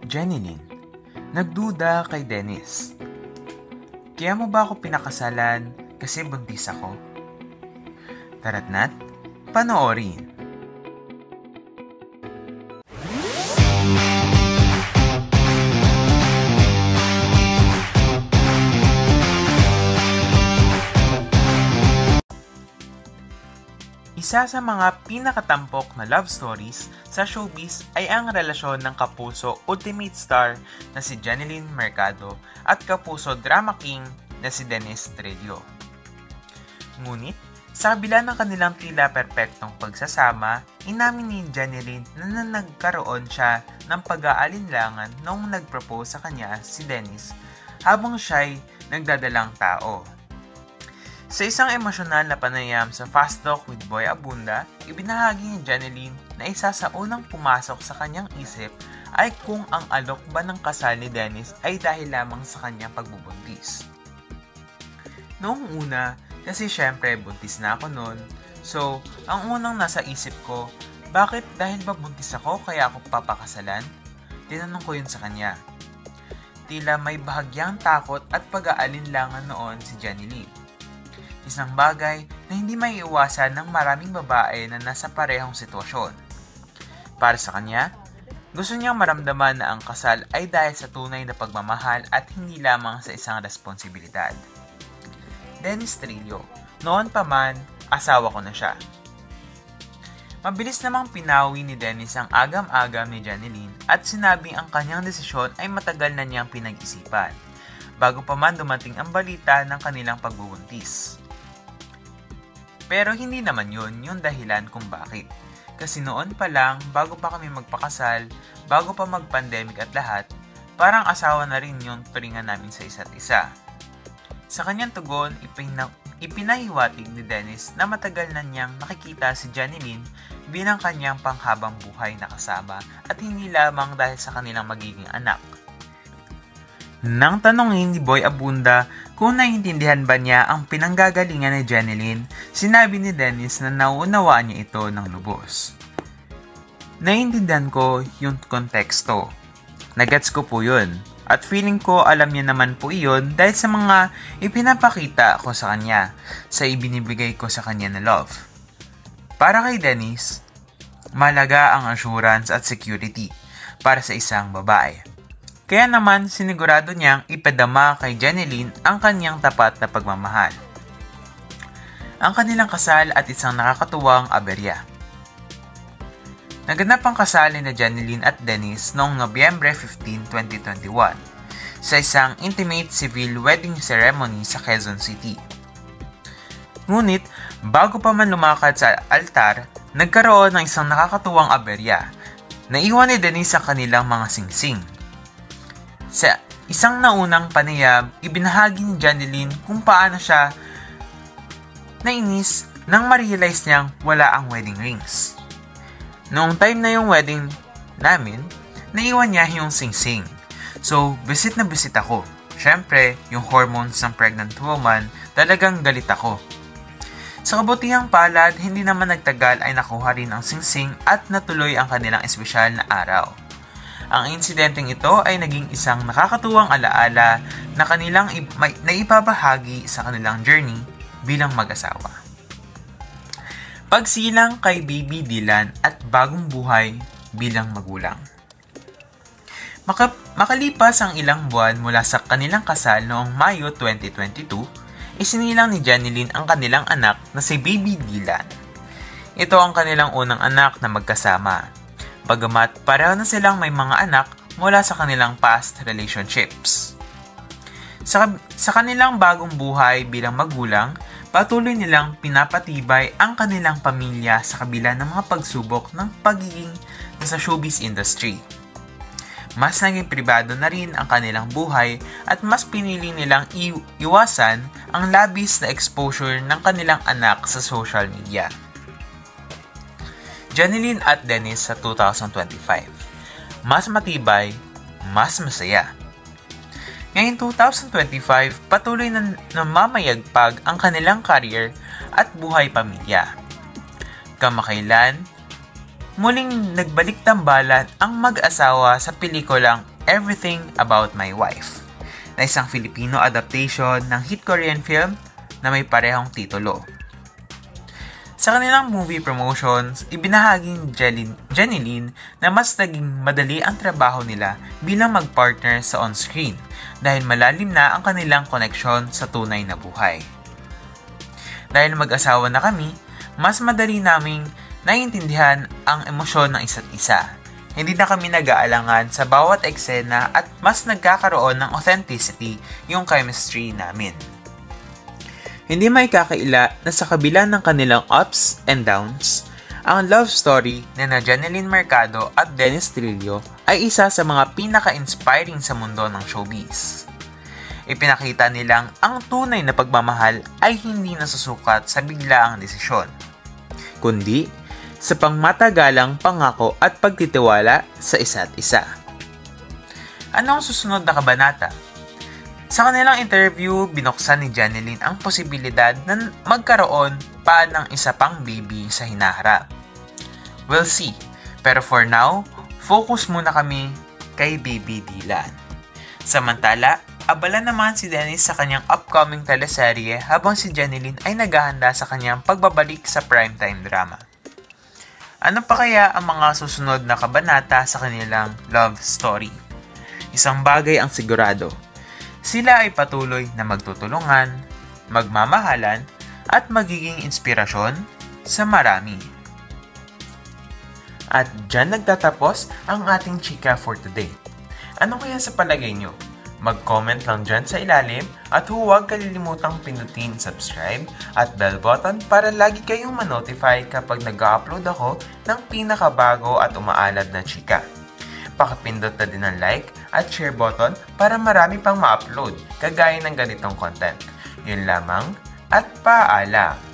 Jeneline, nagduda kay Dennis. Kaya mo ba ako pinakasalan kasi buntis ako? Tara't na't panoorin. Isa sa mga pinakatampok na love stories sa showbiz ay ang relasyon ng kapuso ultimate star na si Jeneline Mercado at kapuso drama king na si Dennis Trillo. Ngunit, sa kabila ng kanilang tila perpektong pagsasama, inamin ni Jeneline na nagkaroon siya ng pag-aalinlangan noong nag-propose sa kanya si Dennis habang siya'y nagdadalang tao. Sa isang emosyonal na panayam sa Fast Talk with Boy Abunda, ibinahagi ni Jeneline na isa sa unang pumasok sa kanyang isip ay kung ang alok ba ng kasal ni Dennis ay dahil lamang sa kanyang pagbubuntis. Noong una, kasi syempre buntis na ako noon, so ang unang nasa isip ko, bakit dahil ba buntis ako kaya ako papakasalan? Tinanong ko yun sa kanya. Tila may bahagyang takot at pag-aalinlangan noon si Jeneline. Isang bagay na hindi maiiwasan ng maraming babae na nasa parehong sitwasyon. Para sa kanya, gusto niyang maramdaman na ang kasal ay dahil sa tunay na pagmamahal at hindi lamang sa isang responsibilidad. Dennis Trillo, noon pa man, asawa ko na siya. Mabilis namang pinawi ni Dennis ang agam-agam ni Jeneline at sinabing ang kanyang desisyon ay matagal na niyang pinag-isipan, bago pa man dumating ang balita ng kanilang pagbubuntis. Pero hindi naman yun yung dahilan kung bakit. Kasi noon pa lang, bago pa kami magpakasal, bago pa mag-pandemic at lahat, parang asawa na rin yung turingan namin sa isa't isa. Sa kanyang tugon, ipinahiwatig ni Dennis na matagal na niyang nakikita si Jeneline bilang kanyang panghabang buhay na kasama at hindi lamang dahil sa kanilang magiging anak. Nang tanongin ni Boy Abunda kung naiintindihan ba niya ang pinanggagalingan ni Jeneline, sinabi ni Dennis na nauunawaan niya ito ng lubos. Naiintindihan ko yung konteksto. Nagets ko po yun. At feeling ko alam niya naman po iyon dahil sa mga ipinapakita ko sa kanya, sa ibinibigay ko sa kanya na love. Para kay Dennis, mahalaga ang assurance at security para sa isang babae. Kaya naman sinigurado niyang ipadama kay Jeneline ang kanyang tapat na pagmamahal. Ang kanilang kasal at isang nakakatuwang aberya. Naganap ang kasal ni Jeneline at Dennis noong Nobyembre 15, 2021 sa isang intimate civil wedding ceremony sa Quezon City. Ngunit, bago pa man lumakad sa altar, nagkaroon ng isang nakakatuwang aberya. Naiwan ni Dennis ang kanilang mga singsing. Sa isang naunang panayam, ibinahagi ni Jeneline kung paano siya nainis nang ma-realize niyang wala ang wedding rings. Noong time na yung wedding namin, naiwan niya yung singsing. So, visit na visit ako. Syempre, yung hormones ng pregnant woman, talagang galit ako. Sa kabutihang palad, hindi naman nagtagal ay nakuha rin ang singsing at natuloy ang kanilang espesyal na araw. Ang insidenteng ito ay naging isang nakakatuwang alaala na kanilang naipabahagi sa kanilang journey bilang mag-asawa. Pagsilang kay Baby Dylan at bagong buhay bilang magulang. Makalipas ang ilang buwan mula sa kanilang kasal noong Mayo 2022, isinilang ni Jeneline ang kanilang anak na si Baby Dylan. Ito ang kanilang unang anak na magkasama. Bagamat pareho na silang may mga anak mula sa kanilang past relationships. Sa kanilang bagong buhay bilang magulang, patuloy nilang pinapatibay ang kanilang pamilya sa kabila ng mga pagsubok ng pagiging nasa showbiz industry. Mas naging pribado na rin ang kanilang buhay at mas pinili nilang iwasan ang labis na exposure ng kanilang anak sa social media. Jeneline at Dennis sa 2025. Mas matibay, mas masaya. Ngayong 2025, patuloy na namamayagpag ang kanilang career at buhay pamilya. Kamakailan, muling nagbalik tambalan ang mag-asawa sa pelikulang Everything About My Wife, na isang Filipino adaptation ng hit Korean film na may parehong titulo. Sa kanilang movie promotions, ibinahagi ni Jeneline na mas naging madali ang trabaho nila bilang mag-partner sa on-screen dahil malalim na ang kanilang koneksyon sa tunay na buhay. Dahil mag-asawa na kami, mas madali naming naiintindihan ang emosyon ng isa't isa. Hindi na kami nag-aalangan sa bawat eksena at mas nagkakaroon ng authenticity yung chemistry namin. Hindi may kakaila na sa kabila ng kanilang ups and downs, ang love story na Jeneline Mercado at Dennis Trillo ay isa sa mga pinaka-inspiring sa mundo ng showbiz. Ipinakita nilang ang tunay na pagmamahal ay hindi nasusukat sa biglaang desisyon, kundi sa pangmatagalang pangako at pagtitiwala sa isa't isa. Ano ang susunod na kabanata? Sa kanilang interview, binuksan ni Jeneline ang posibilidad na magkaroon pa ng isa pang baby sa hinaharap. We'll see, pero for now, focus muna kami kay Baby Dylan. Samantala, abala naman si Dennis sa kanyang upcoming teleserye habang si Jeneline ay naghahanda sa kanyang pagbabalik sa primetime drama. Ano pa kaya ang mga susunod na kabanata sa kanilang love story? Isang bagay ang sigurado. Sila ay patuloy na magtutulungan, magmamahalan, at magiging inspirasyon sa marami. At dyan nagtatapos ang ating chika for today. Ano kaya sa palagay nyo? Mag-comment lang dyan sa ilalim at huwag kalilimutang pinutin subscribe at bell button para lagi kayong manotify kapag nag-upload ako ng pinakabago at umaalad na chika. Pakipindot na din ang like at share button para marami pang ma-upload kagaya ng ganitong content. Yun lamang at paalam!